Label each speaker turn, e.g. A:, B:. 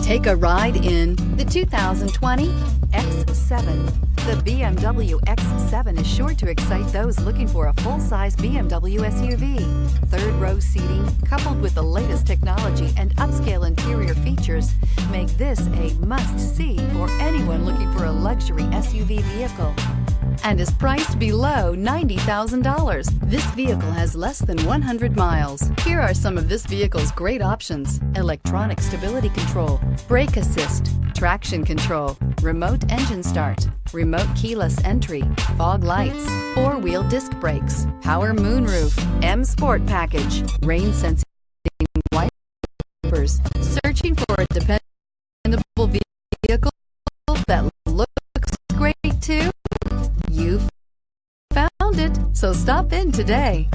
A: Take a ride in the 2020 X7. The BMW X7 is sure to excite those looking for a full-size BMW SUV. Third-row seating, coupled with the latest technology and upscale interior features, make this a must-see for anyone looking for a luxury SUV vehicle, and is priced below $90,000. This vehicle has less than 100 miles. Here are some of this vehicle's great options: electronic stability control, brake assist, traction control, remote engine start, remote keyless entry, fog lights, four-wheel disc brakes, power moonroof, M Sport package, rain sensing wipers. Searching for a dependable vehicle that looks great too? You found it, so stop in today.